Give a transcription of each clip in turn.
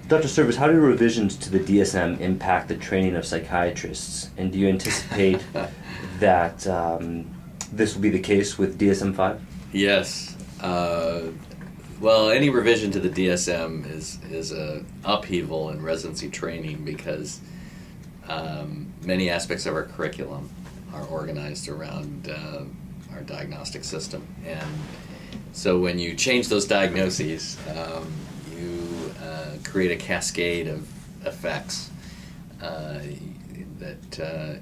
Dr. Service, how do revisions to the DSM impact the training of psychiatrists? And do you anticipate that this will be the case with DSM-5? Yes. Well, any revision to the DSM is a upheaval in residency training because many aspects of our curriculum are organized around our diagnostic system. And so when you change those diagnoses, you create a cascade of effects that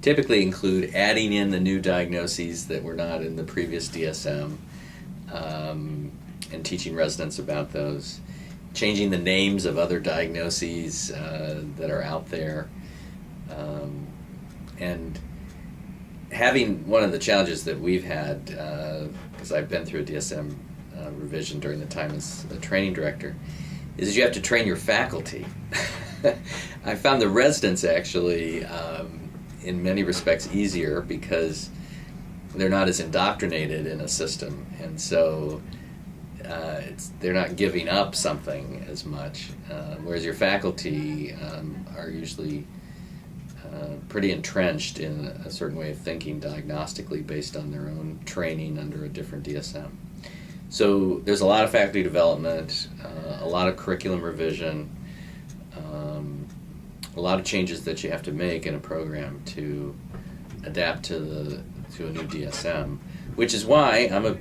typically include adding in the new diagnoses that were not in the previous DSM, and teaching residents about those, changing the names of other diagnoses that are out there, and having one of the challenges that we've had, because I've been through a DSM revision during the time as a training director, is that you have to train your faculty. I found the residents actually, in many respects, easier because they're not as indoctrinated in a system, and so they're not giving up something as much, whereas your faculty are usually pretty entrenched in a certain way of thinking diagnostically based on their own training under a different DSM. So there's a lot of faculty development, a lot of curriculum revision, a lot of changes that you have to make in a program to adapt to a new DSM, which is why I'm a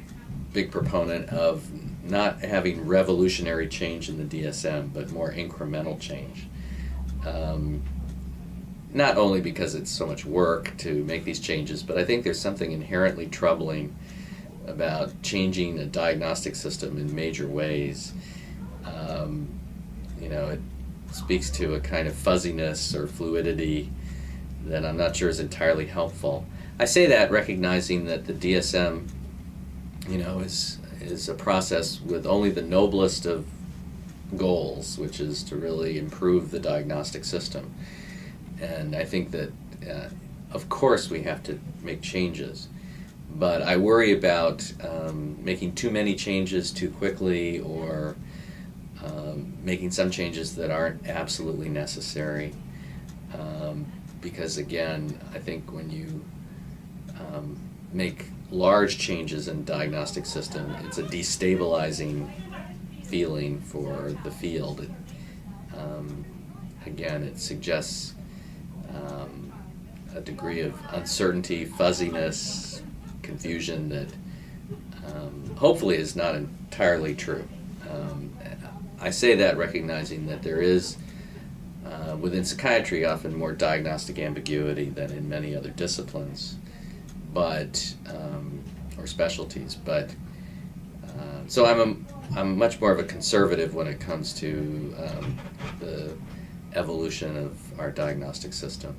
big proponent of not having revolutionary change in the DSM, but more incremental change. Not only because it's so much work to make these changes, but I think there's something inherently troubling about changing a diagnostic system in major ways. It speaks to a kind of fuzziness or fluidity that I'm not sure is entirely helpful. I say that recognizing that the DSM, is a process with only the noblest of goals, which is to really improve the diagnostic system. And I think that, of course, we have to make changes. But I worry about making too many changes too quickly, or making some changes that aren't absolutely necessary. Because, again, I think when you make large changes in the diagnostic system, it's a destabilizing feeling for the field. Again, it suggests a degree of uncertainty, fuzziness, confusion that hopefully is not entirely true. I say that recognizing that there is, within psychiatry, often more diagnostic ambiguity than in many other disciplines, but or specialties. But so I'm much more of a conservative when it comes to the evolution of our diagnostic system.